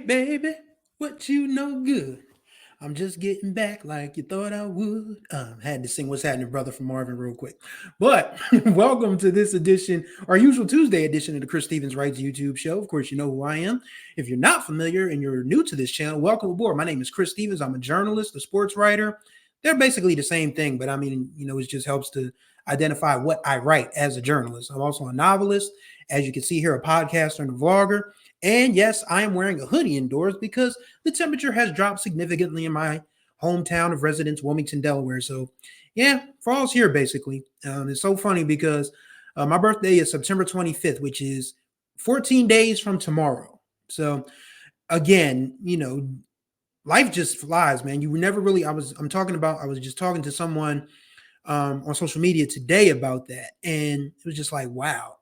baby, what you know good. I'm just getting back like you thought I would. Had to sing What's Happening, Brother from Marvin real quick. But welcome to this edition, our usual Tuesday edition of the Chris Stevens Writes YouTube show. Of course, you know who I am. If you're not familiar and you're new to this channel, welcome aboard. My name is Chris Stevens. I'm a journalist, a sports writer. They're basically the same thing, but I mean, it just helps to identify what I write as a journalist. I'm also a novelist, as you can see here, a podcaster and a vlogger. And yes, I am wearing a hoodie indoors because the temperature has dropped significantly in my hometown of residence, Wilmington, Delaware. So, yeah, fall's here basically. It's so funny because my birthday is September 25th, which is 14 days from tomorrow. So, again, life just flies, man. You were never really. I was just talking to someone on social media today about that, and it was just like, wow,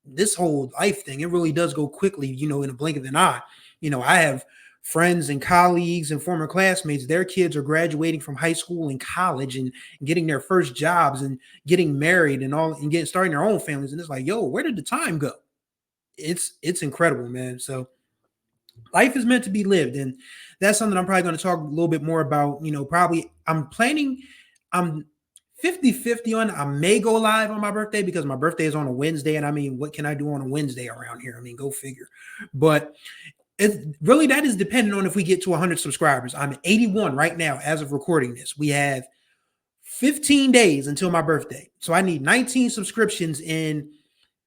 this whole life thing, it really does go quickly, in a blink of an eye. I have friends and colleagues and former classmates, their kids are graduating from high school and college and getting their first jobs and getting married and starting their own families. And it's like, yo, where did the time go? It's incredible, man. So life is meant to be lived. And that's something I'm probably going to talk a little bit more about. I'm 50-50 on. I may go live on my birthday because my birthday is on a Wednesday. And I mean, what can I do on a Wednesday around here? I mean, go figure. But that is dependent on if we get to 100 subscribers. I'm 81 right now as of recording this. We have 15 days until my birthday. So I need 19 subscriptions in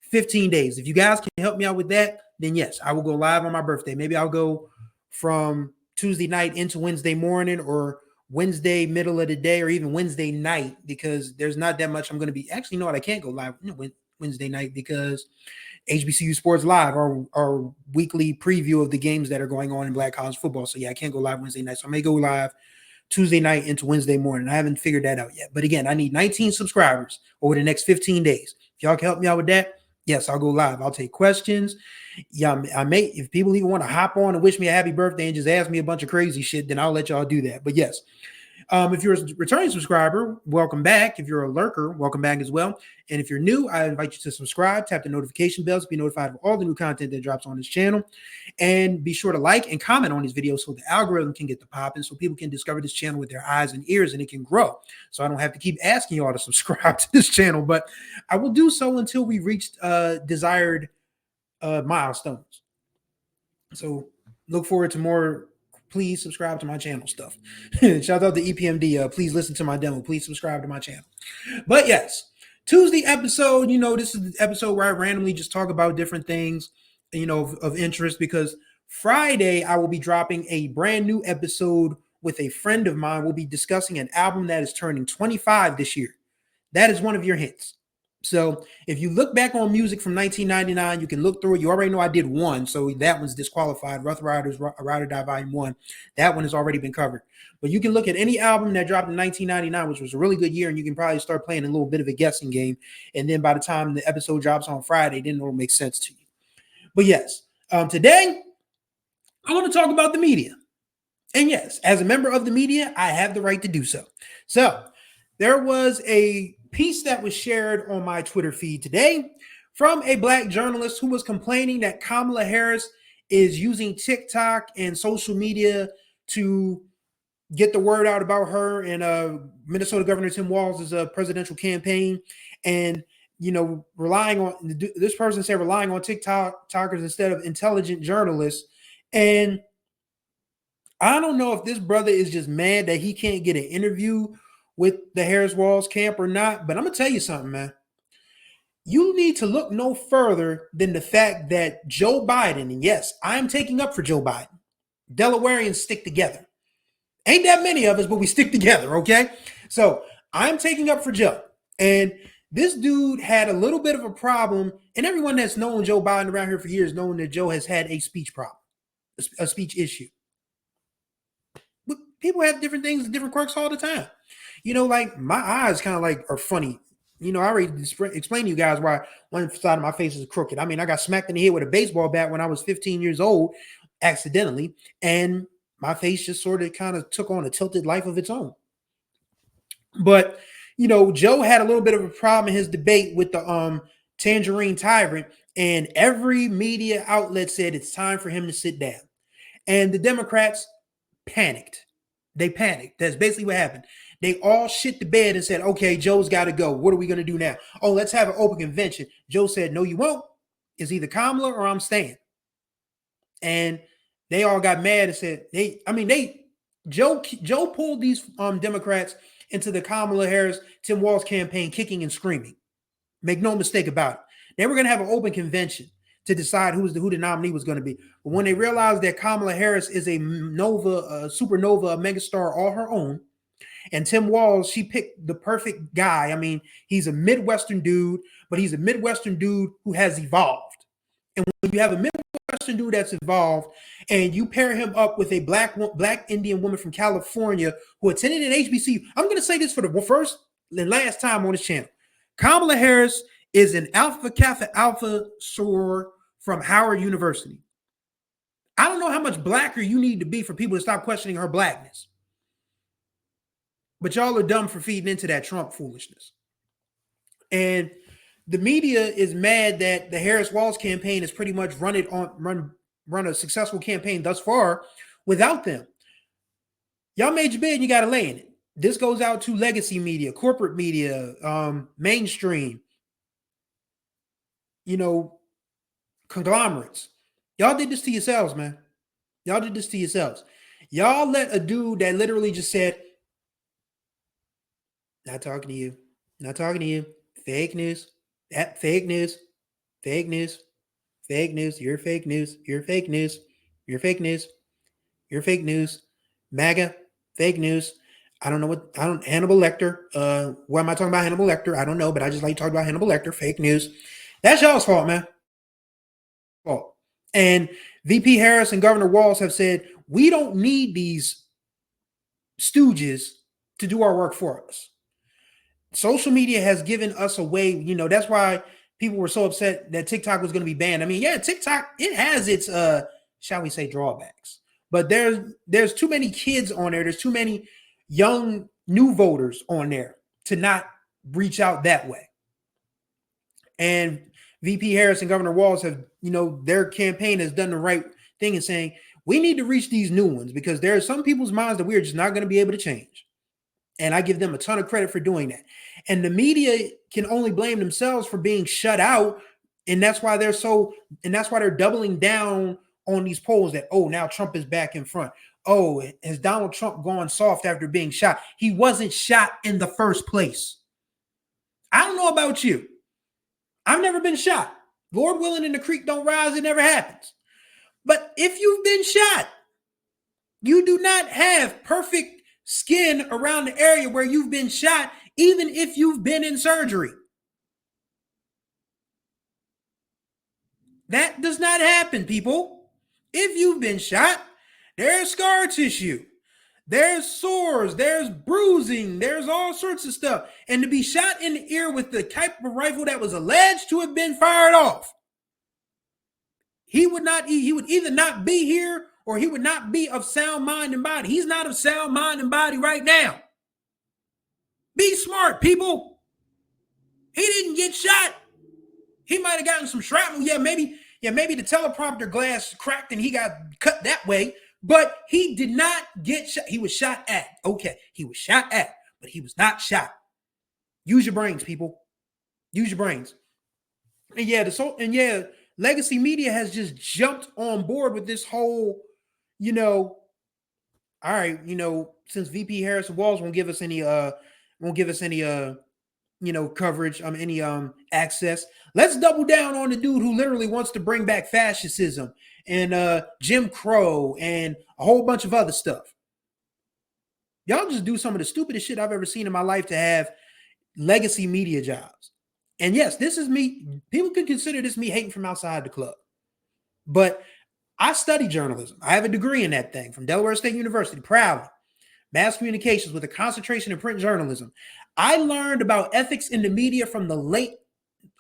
15 days. If you guys can help me out with that, then yes, I will go live on my birthday. Maybe I'll go from Tuesday night into Wednesday morning, or Wednesday middle of the day, or even Wednesday night, because there's not that much I'm going to be. Actually, you know what? I can't go live Wednesday night because HBCU Sports Live, our weekly preview of the games that are going on in Black college football. So yeah, I can't go live Wednesday night. So I may go live Tuesday night into Wednesday morning. I haven't figured that out yet. But again, I need 19 subscribers over the next 15 days. If y'all can help me out with that, yes, I'll go live. I'll take questions. Yeah, I may, if people even want to hop on and wish me a happy birthday and just ask me a bunch of crazy shit, then I'll let y'all do that. But yes, if you're a returning subscriber, welcome back. If you're a lurker, welcome back as well. And if you're new, I invite you to subscribe, tap the notification bell to be notified of all the new content that drops on this channel. And be sure to like and comment on these videos so the algorithm can get the popping, so people can discover this channel with their eyes and ears and it can grow. So I don't have to keep asking y'all to subscribe to this channel, but I will do so until we reach desired milestones. So look forward to more. Please subscribe to my channel stuff. Shout out to EPMD. Please listen to my demo. Please subscribe to my channel. But yes, Tuesday episode, this is the episode where I randomly just talk about different things, of interest, because Friday I will be dropping a brand new episode with a friend of mine. We'll be discussing an album that is turning 25 this year. That is one of your hits. So if you look back on music from 1999, you can look through it. You already know I did one, so that one's disqualified. Rough Riders, Ride or Die Volume 1. That one has already been covered. But you can look at any album that dropped in 1999, which was a really good year, and you can probably start playing a little bit of a guessing game. And then by the time the episode drops on Friday, then it'll make sense to you. But yes, today I want to talk about the media. And yes, as a member of the media, I have the right to do so. So there was a piece that was shared on my Twitter feed today from a Black journalist who was complaining that Kamala Harris is using TikTok and social media to get the word out about her and Minnesota Governor Tim Walz' presidential campaign. And, relying on, this person said, relying on TikTokers instead of intelligent journalists. And I don't know if this brother is just mad that he can't get an interview with the Harris Walz camp or not, but I'm going to tell you something, man. You need to look no further than the fact that Joe Biden, and yes, I'm taking up for Joe Biden. Delawareans stick together. Ain't that many of us, but we stick together, okay? So I'm taking up for Joe. And this dude had a little bit of a problem, and everyone that's known Joe Biden around here for years knowing that Joe has had a speech problem, a speech issue. But people have different things and different quirks all the time. Like my eyes kind of are funny. I already explained to you guys why one side of my face is crooked. I mean, I got smacked in the head with a baseball bat when I was 15 years old, accidentally, and my face just sort of kind of took on a tilted life of its own. But, Joe had a little bit of a problem in his debate with the Tangerine Tyrant, and every media outlet said it's time for him to sit down. And the Democrats panicked. They panicked. That's basically what happened. They all shit the bed and said, okay, Joe's got to go. What are we going to do now? Oh, let's have an open convention. Joe said, no, you won't. It's either Kamala or I'm staying. And they all got mad and said, Joe pulled these Democrats into the Kamala Harris, Tim Walz campaign, kicking and screaming. Make no mistake about it. They were going to have an open convention to decide who the nominee was going to be. But when they realized that Kamala Harris is a supernova, a megastar all her own, and Tim Walz, she picked the perfect guy. I mean, he's a Midwestern dude, but he's a Midwestern dude who has evolved. And when you have a Midwestern dude that's evolved, and you pair him up with a black Indian woman from California who attended an HBCU, I'm going to say this for the first and last time on this channel. Kamala Harris is an Alpha Kappa Alpha soror from Howard University. I don't know how much blacker you need to be for people to stop questioning her blackness. But y'all are dumb for feeding into that Trump foolishness. And the media is mad that the Harris-Walz campaign has pretty much run a successful campaign thus far without them. Y'all made your bed and you got to lay in it. This goes out to legacy media, corporate media, mainstream, conglomerates. Y'all did this to yourselves, man. Y'all did this to yourselves. Y'all let a dude that literally just said, not talking to you, not talking to you, fake news, fake news, fake news, fake news, you're fake news, you're fake news, you're fake news, you're fake news, MAGA, fake news. Hannibal Lecter. Why am I talking about Hannibal Lecter? I don't know, but I just like to talk about Hannibal Lecter, fake news. That's y'all's fault, man. Fault. And VP Harris and Governor Walz have said, we don't need these stooges to do our work for us. Social media has given us a way, that's why people were so upset that TikTok was going to be banned. I mean, yeah, TikTok, it has its, shall we say, drawbacks. But there's too many kids on there. There's too many young new voters on there to not reach out that way. And VP Harris and Governor Walz have, their campaign has done the right thing in saying, we need to reach these new ones because there are some people's minds that we are just not going to be able to change. And I give them a ton of credit for doing that. And the media can only blame themselves for being shut out. And that's why they're doubling down on these polls that, oh, now Trump is back in front. Oh, has Donald Trump gone soft after being shot? He wasn't shot in the first place. I don't know about you. I've never been shot. Lord willing and the creek don't rise, it never happens. But if you've been shot, you do not have perfect skin around the area where you've been shot, even if you've been in surgery. That does not happen, people. If you've been shot, there's scar tissue, there's sores, there's bruising, there's all sorts of stuff. And to be shot in the ear with the type of rifle that was alleged to have been fired off, he would either not be here or he would not be of sound mind and body. He's not of sound mind and body right now. Be smart, people. He didn't get shot. He might have gotten some shrapnel. Yeah, maybe the teleprompter glass cracked and he got cut that way. But he did not get shot. He was shot at. Okay, he was shot at, but he was not shot. Use your brains, people. Use your brains. And legacy media has just jumped on board with this whole, all right, since VP Harris and Walz won't give us any coverage, any access. Let's double down on the dude who literally wants to bring back fascism and Jim Crow and a whole bunch of other stuff. Y'all just do some of the stupidest shit I've ever seen in my life to have legacy media jobs. And yes, this is me. People could consider this me hating from outside the club. But I study journalism. I have a degree in that thing from Delaware State University, proudly. Mass communications with a concentration in print journalism. I learned about ethics in the media from the late,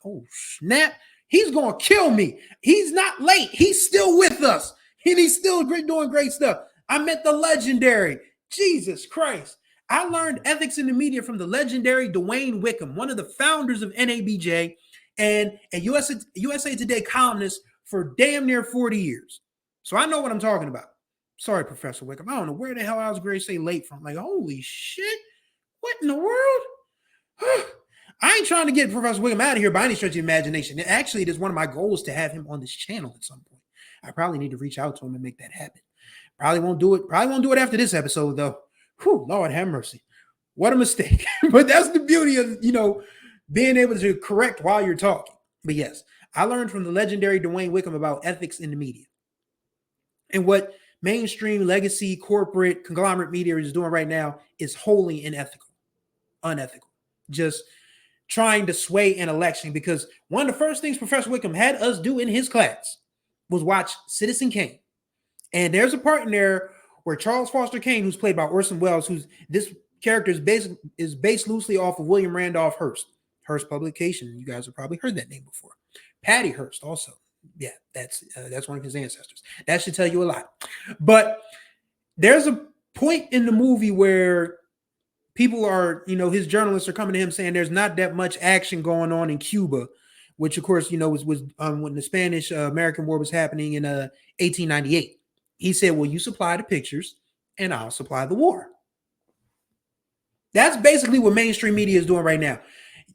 oh snap, he's going to kill me. He's not late. He's still with us. And he's still doing great stuff. I met the legendary, Jesus Christ. I learned ethics in the media from the legendary Dwayne Wickham, one of the founders of NABJ and a USA Today columnist for damn near 40 years. So I know what I'm talking about. Sorry, Professor Wickham. I don't know where the hell I was going to say late from. Like, holy shit. What in the world? I ain't trying to get Professor Wickham out of here by any stretch of imagination. Actually, it is one of my goals to have him on this channel at some point. I probably need to reach out to him and make that happen. Probably won't do it. Probably won't do it after this episode, though. Whew, Lord have mercy. What a mistake. But that's the beauty of, being able to correct while you're talking. But yes, I learned from the legendary Dwayne Wickham about ethics in the media. And what mainstream legacy corporate conglomerate media is doing right now is wholly unethical. Just trying to sway an election, because one of the first things Professor Wickham had us do in his class was watch Citizen Kane. And there's a part in there where Charles Foster Kane, who's played by Orson Welles, this character is based loosely off of William Randolph Hearst. Hearst Publication. You guys have probably heard that name before. Patty Hearst also. Yeah, that's one of his ancestors. That should tell you a lot. But there's a point in the movie where people are, his journalists are coming to him saying there's not that much action going on in Cuba, which of course, was when the Spanish-American War was happening in 1898. He said, well, you supply the pictures and I'll supply the war. That's basically what mainstream media is doing right now.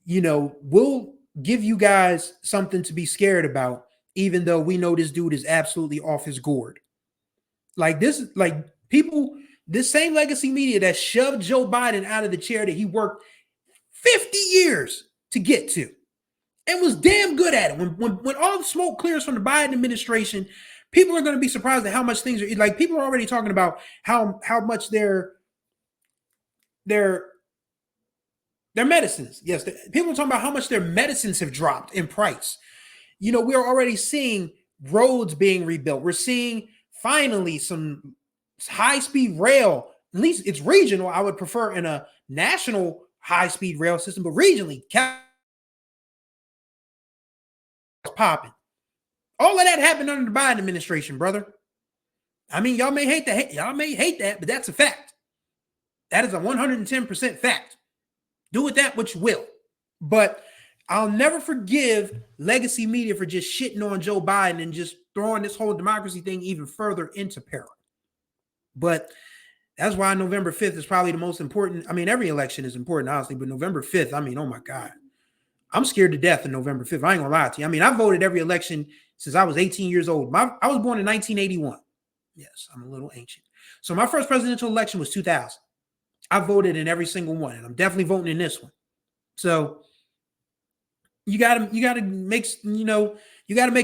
We'll give you guys something to be scared about, even though we know this dude is absolutely off his gourd. This same legacy media that shoved Joe Biden out of the chair that he worked 50 years to get to and was damn good at it. When all the smoke clears from the Biden administration, people are going to be surprised at how much things are like. People are already talking about how much their medicines. Yes, people are talking about how much their medicines have dropped in price. We're already seeing roads being rebuilt. We're seeing finally some high-speed rail. At least it's regional. I would prefer in a national high-speed rail system, but regionally, popping. All of that happened under the Biden administration, brother. I mean, y'all may hate that, but that's a fact. That is a 110% fact. Do with that what you will. But I'll never forgive legacy media for just shitting on Joe Biden and just throwing this whole democracy thing even further into peril. But that's why November 5th is probably the most important. I mean, every election is important, honestly, but November 5th, I mean, oh my God. I'm scared to death on November 5th. I ain't gonna lie to you. I mean, I voted every election since I was 18 years old. I was born in 1981. Yes, I'm a little ancient. So my first presidential election was 2000. I voted in every single one, and I'm definitely voting in this one. So you gotta make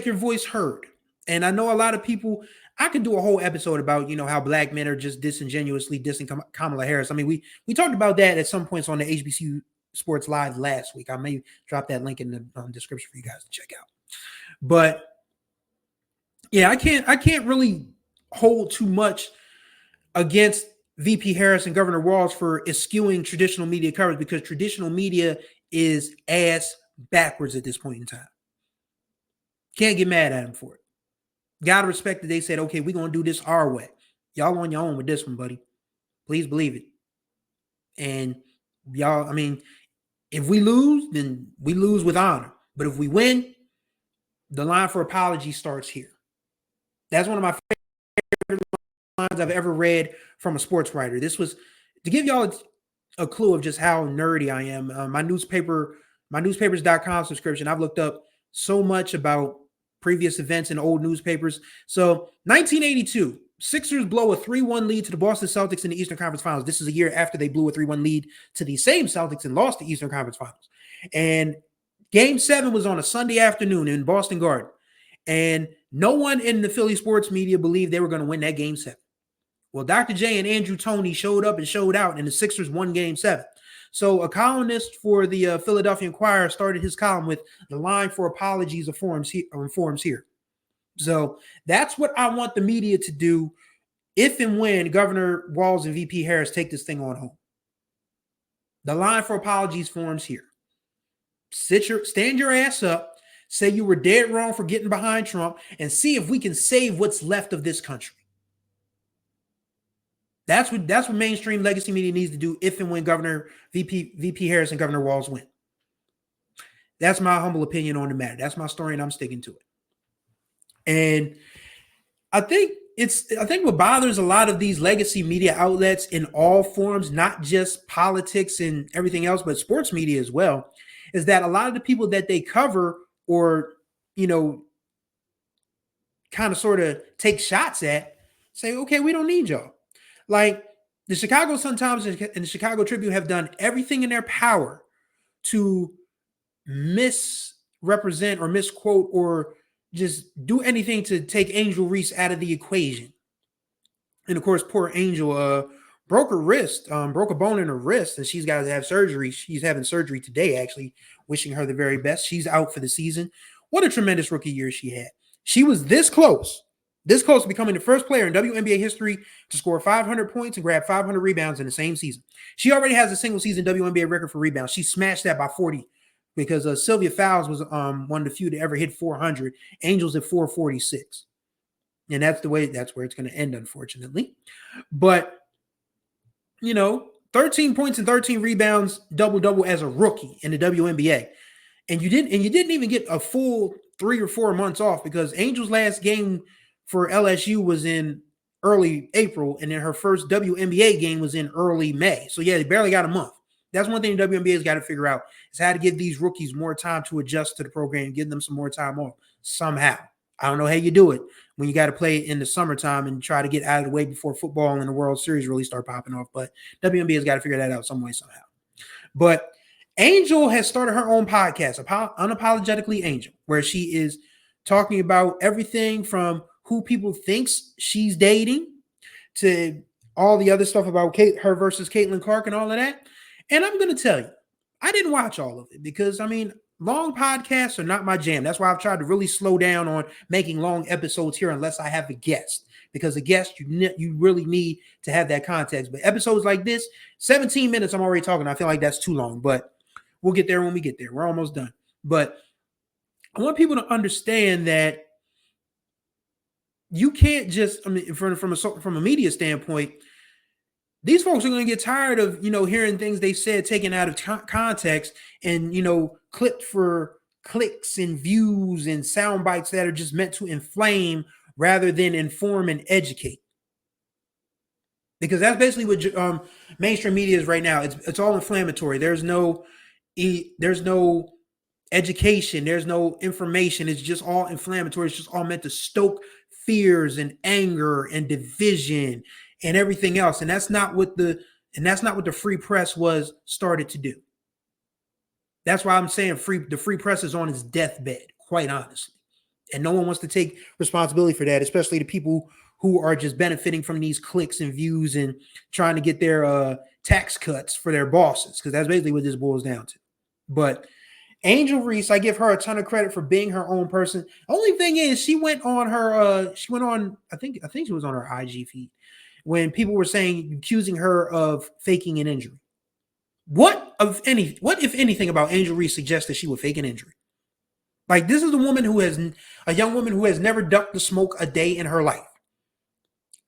your voice heard. And I know a lot of people. I could do a whole episode about how black men are just disingenuously dissing Kamala Harris. I mean, we talked about that at some points on the HBCU Sports Live last week. I may drop that link in the description for you guys to check out. But yeah, I can't really hold too much against VP Harris and Governor Walz for eschewing traditional media coverage, because traditional media is ass backwards at this point in time. Can't get mad at him for it. Gotta respect that they said, okay, we're going to do this our way. Y'all on your own with this one, buddy. Please believe it. And y'all, I mean, if we lose, then we lose with honor. But if we win, the line for apology starts here. That's one of my favorite lines I've ever read from a sports writer. This was to give y'all a clue of just how nerdy I am. My newspapers.com subscription, I've looked up so much about previous events in old newspapers. So 1982, Sixers blow a 3-1 lead to the Boston Celtics in the Eastern Conference Finals. This is a year after they blew a 3-1 lead to the same Celtics and lost the Eastern Conference Finals. And Game 7 was on a Sunday afternoon in Boston Garden. And no one in the Philly sports media believed they were going to win that Game 7. Well, Dr. J and Andrew Toney showed up and showed out, and the Sixers won Game 7. So a columnist for the Philadelphia Inquirer started his column with the line for apologies informs here. So that's what I want the media to do if and when Governor Walz and VP Harris take this thing on home. The line for apologies forms here. Stand your ass up, say you were dead wrong for getting behind Trump, and see if we can save what's left of this country. That's what mainstream legacy media needs to do if and when VP Harris and Governor Walz win. That's my humble opinion on the matter. That's my story, and I'm sticking to it. And I think I think what bothers a lot of these legacy media outlets in all forms, not just politics and everything else, but sports media as well, is that a lot of the people that they cover or, you know, kind of sort of take shots at say, okay, we don't need y'all. Like the Chicago Sun-Times and the Chicago Tribune have done everything in their power to misrepresent or misquote or just do anything to take Angel Reese out of the equation. And of course, poor Angel broke her wrist, broke a bone in her wrist, and she's got to have surgery. She's having surgery today, actually. Wishing her the very best. She's out for the season. What a tremendous rookie year she had. She was this close to becoming the first player in WNBA history to score 500 points and grab 500 rebounds in the same season. She already has a single season WNBA record for rebounds. She smashed that by 40 because Sylvia Fowles was one of the few to ever hit 400. Angel's at 446. And that's where it's going to end, unfortunately. But, 13 points and 13 rebounds, double-double as a rookie in the WNBA. And you didn't even get a full 3 or 4 months off because Angel's last game for LSU was in early April, and then her first WNBA game was in early May. So, yeah, they barely got a month. That's one thing the WNBA has got to figure out is how to give these rookies more time to adjust to the program and give them some more time off somehow. I don't know how you do it when you got to play in the summertime and try to get out of the way before football and the World Series really start popping off. But WNBA has got to figure that out some way, somehow. But Angel has started her own podcast, Unapologetically Angel, where she is talking about everything from who people thinks she's dating to all the other stuff about her versus Caitlin Clark and all of that. And I'm going to tell you, I didn't watch all of it because, long podcasts are not my jam. That's why I've tried to really slow down on making long episodes here unless I have a guest. Because a guest, you really need to have that context. But episodes like this, 17 minutes I'm already talking. I feel like that's too long. But we'll get there when we get there. We're almost done. But I want people to understand that you can't just, from a media standpoint, these folks are going to get tired of, hearing things they said taken out of context and, clipped for clicks and views and sound bites that are just meant to inflame rather than inform and educate. Because that's basically what mainstream media is right now. It's all inflammatory. There's no education. There's no information. It's just all inflammatory. It's just all meant to stoke fears and anger and division and everything else. And that's not what the free press was started to do. That's why I'm saying the free press is on its deathbed, quite honestly. And no one wants to take responsibility for that, especially the people who are just benefiting from these clicks and views and trying to get their tax cuts for their bosses, because that's basically what this boils down to. But Angel Reese, I give her a ton of credit for being her own person. Only thing is, she went on, I think she was on her IG feed when people were accusing her of faking an injury. What if anything about Angel Reese suggests that she would fake an injury? Like, this is a young woman who has never ducked the smoke a day in her life.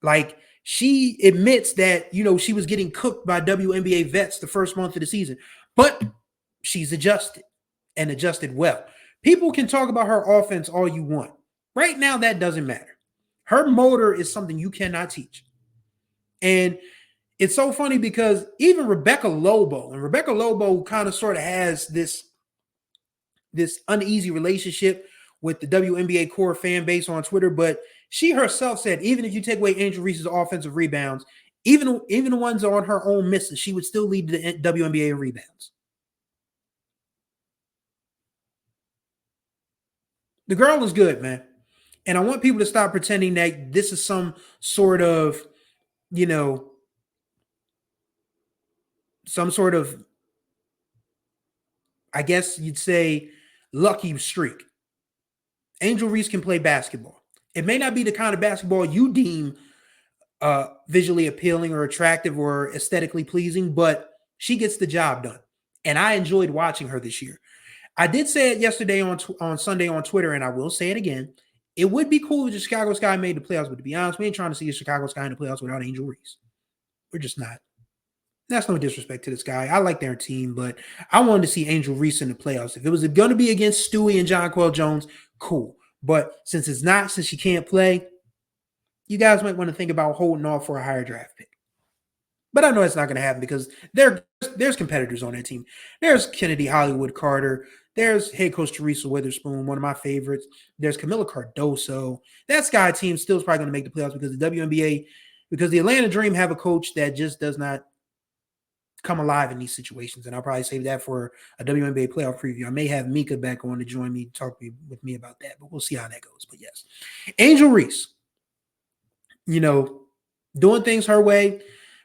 Like, she admits that, she was getting cooked by WNBA vets the first month of the season, but she's adjusted and adjusted well. People can talk about her offense all you want. Right now, that doesn't matter. Her motor is something you cannot teach. And it's so funny because even Rebecca Lobo kind of sort of has this uneasy relationship with the WNBA core fan base on Twitter, but she herself said, even if you take away Angel Reese's offensive rebounds, even the ones on her own misses, she would still lead the WNBA in rebounds. The girl is good, man. And I want people to stop pretending that this is some sort of, I guess you'd say, lucky streak. Angel Reese can play basketball. It may not be the kind of basketball you deem visually appealing or attractive or aesthetically pleasing, but she gets the job done. And I enjoyed watching her this year. I did say it yesterday on Sunday on Twitter, and I will say it again. It would be cool if the Chicago Sky made the playoffs, but to be honest, we ain't trying to see the Chicago Sky in the playoffs without Angel Reese. We're just not. That's no disrespect to this guy. I like their team, but I wanted to see Angel Reese in the playoffs. If it was going to be against Stewie and Jonquel Jones, cool. But since she can't play, you guys might want to think about holding off for a higher draft pick. But I know it's not going to happen because there's competitors on that team. There's Kennedy Hollywood Carter. There's head coach Teresa Witherspoon, one of my favorites. There's Camila Cardoso. That Sky team still is probably going to make the playoffs because the WNBA, because the Atlanta Dream have a coach that just does not come alive in these situations. And I'll probably save that for a WNBA playoff preview. I may have Mika back on to join me, talk with me about that, but we'll see how that goes. But yes, Angel Reese, doing things her way.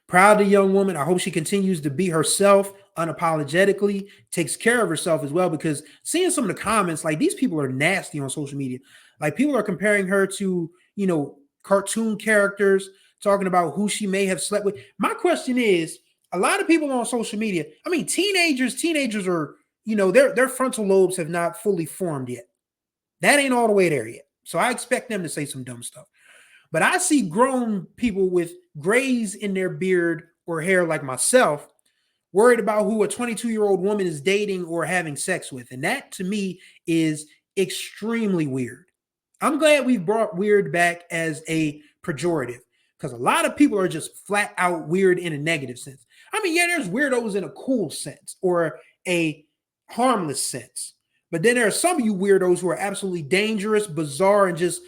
Proud of the young woman. I hope she continues to be herself unapologetically, takes care of herself as well, because seeing some of the comments, like these people are nasty on social media. Like people are comparing her to, cartoon characters, talking about who she may have slept with. My question is, a lot of people on social media, I mean, teenagers are, their frontal lobes have not fully formed yet. That ain't all the way there yet. So I expect them to say some dumb stuff. But I see grown people with grays in their beard or hair like myself worried about who a 22-year-old woman is dating or having sex with. And that to me is extremely weird. I'm glad we've brought weird back as a pejorative because a lot of people are just flat out weird in a negative sense. I mean, yeah, there's weirdos in a cool sense or a harmless sense. But then there are some of you weirdos who are absolutely dangerous, bizarre, and just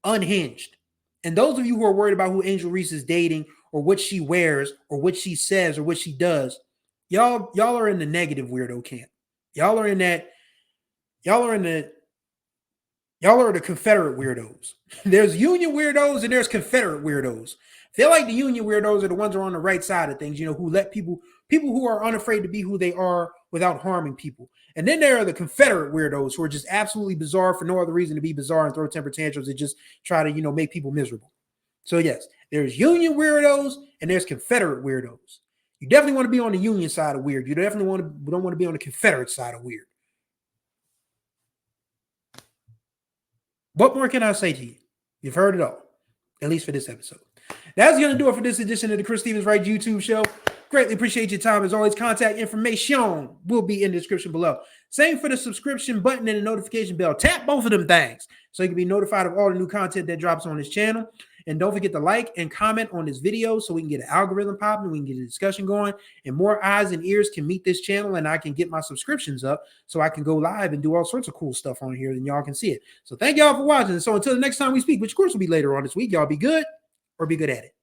unhinged. And those of you who are worried about who Angel Reese is dating or what she wears or what she says or what she does, y'all are in the negative weirdo camp. Y'all are the Confederate weirdos. There's Union weirdos and there's Confederate weirdos. I feel like the Union weirdos are the ones who are on the right side of things, who let people who are unafraid to be who they are without harming people. And then there are the Confederate weirdos who are just absolutely bizarre for no other reason to be bizarre and throw temper tantrums and just try to, make people miserable. So yes, there's Union weirdos and there's Confederate weirdos. You definitely want to be on the Union side of weird. You definitely don't want to be on the Confederate side of weird. What more can I say to you? You've heard it all, at least for this episode. That's going to do it for this edition of the Chris Stevens Writes YouTube show. Greatly appreciate your time. As always, contact information will be in the description below. Same for the subscription button and the notification bell. Tap both of them things so you can be notified of all the new content that drops on this channel. And don't forget to like and comment on this video so we can get an algorithm popping, we can get a discussion going, and more eyes and ears can meet this channel, and I can get my subscriptions up so I can go live and do all sorts of cool stuff on here and y'all can see it. So thank y'all for watching. So until the next time we speak, which of course will be later on this week, y'all be good or be good at it.